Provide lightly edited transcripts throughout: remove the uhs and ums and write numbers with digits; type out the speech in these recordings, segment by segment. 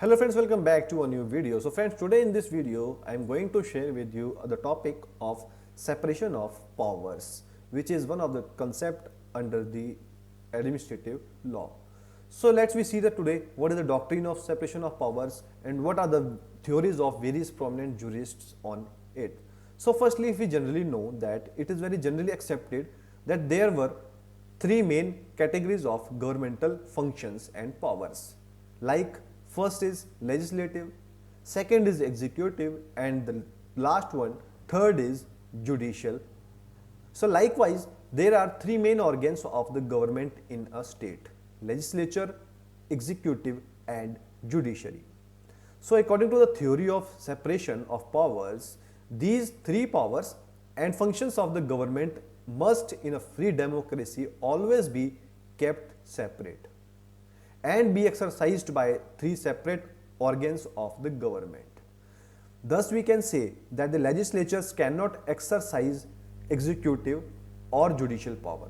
Hello friends, welcome back to a new video. So friends, today in this video I am going to share with you the topic of separation of powers, which is one of the concept under the administrative law. So let's we see that today what is the doctrine of separation of powers and what are the theories of various prominent jurists on it. So firstly, if we generally know that it is very generally accepted that there were three main categories of governmental functions and powers, like first is legislative, second is executive, and the last one, third is judicial. So likewise, there are three main organs of the government in a state: legislature, executive, and judiciary. So according to the theory of separation of powers, these three powers and functions of the government must in a free democracy always be kept separate and be exercised by three separate organs of the government. Thus we can say that the legislatures cannot exercise executive or judicial power,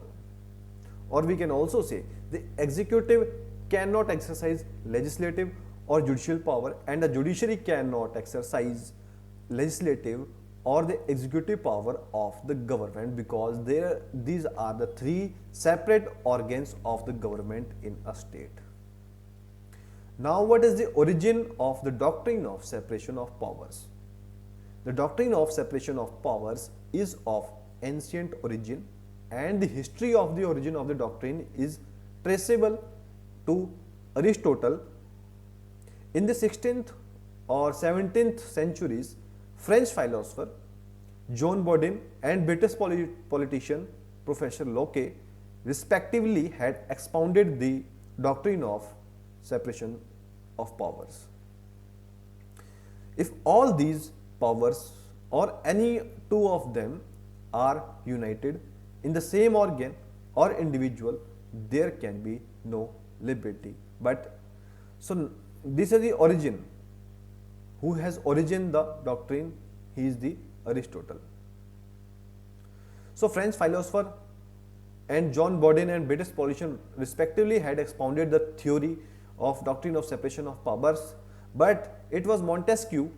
or we can also say the executive cannot exercise legislative or judicial power, and the judiciary cannot exercise legislative or the executive power of the government, because these are the three separate organs of the government in a state. Now, what is the origin of the doctrine of separation of powers? The doctrine of separation of powers is of ancient origin, and the history of the origin of the doctrine is traceable to Aristotle. In the 16th or 17th centuries, French philosopher John Bodin and British politician Professor Locke respectively had expounded the doctrine of separation of powers. If all these powers or any two of them are united in the same organ or individual, there can be no liberty. But so this is the origin. Who has origin the doctrine? He is the Aristotle. So French philosopher and John Bodin and British politician respectively had expounded the theory of doctrine of separation of powers, but it was Montesquieu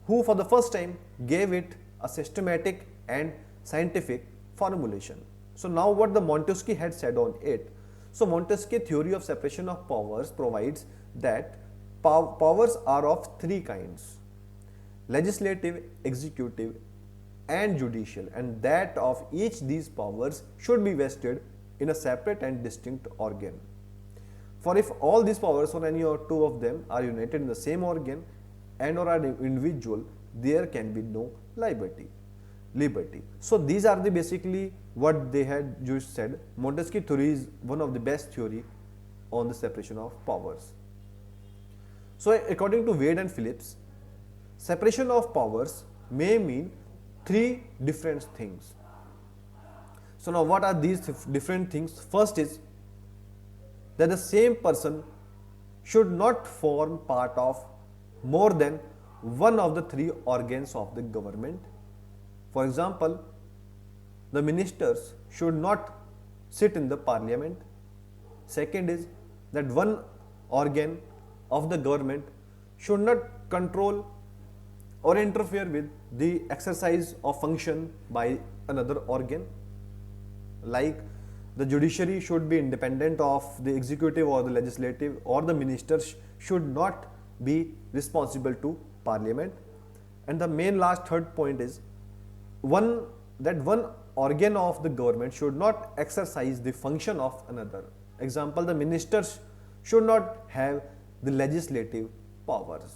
who for the first time gave it a systematic and scientific formulation. So now what the Montesquieu had said on it. So Montesquieu theory of separation of powers provides that powers are of three kinds: legislative, executive, and judicial, and that of each these powers should be vested in a separate and distinct organ. For if all these powers or any or two of them are united in the same organ and or are individual, there can be no liberty. So these are the basically what they had just said. Montesquieu theory is one of the best theory on the separation of powers. So according to Wade and Phillips, separation of powers may mean three different things. So now what are these different things? First is that the same person should not form part of more than one of the three organs of the government. For example, the ministers should not sit in the parliament. Second is that one organ of the government should not control or interfere with the exercise of function by another organ, like the judiciary should be independent of the executive or the legislative, or the ministers should not be responsible to parliament. And the main last third point is one organ of the government should not exercise the function of another. Example, the ministers should not have the legislative powers.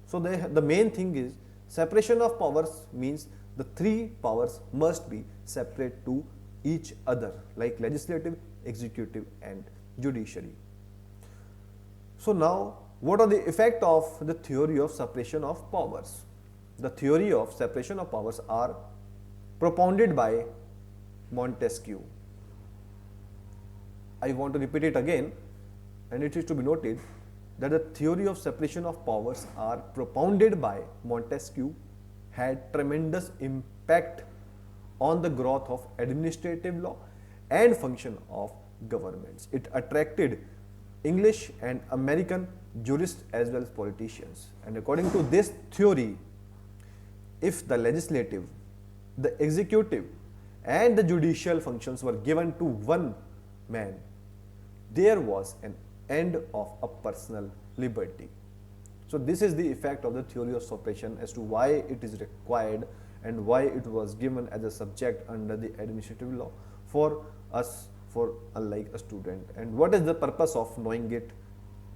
So the main thing is separation of powers means the three powers must be separate to each other, like legislative, executive, and judiciary. So now what are the effect of the theory of separation of powers? The theory of separation of powers are propounded by Montesquieu. I want to repeat it again, and it is to be noted that the theory of separation of powers are propounded by Montesquieu had tremendous impact on the growth of administrative law and function of governments. It attracted English and American jurists as well as politicians. And according to this theory, if the legislative, the executive, and the judicial functions were given to one man, there was an end of a personal liberty. So this is the effect of the theory of separation as to why it is required and why it was given as a subject under the administrative law for us, for unlike a student. And what is the purpose of knowing it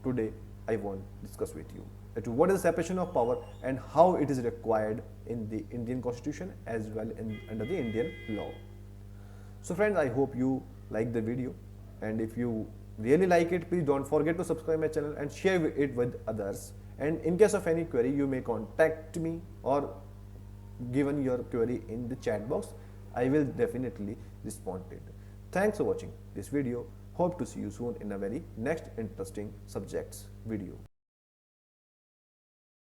today, I want to discuss with you. That what is the separation of power and how it is required in the Indian constitution as well under the Indian law. So friends, I hope you like the video, and if you really like it, please don't forget to subscribe my channel and share it with others. And in case of any query, you may contact me or given your query in the chat box. I will definitely respond to it. Thanks for watching this video. Hope to see you soon in a very next interesting subjects video.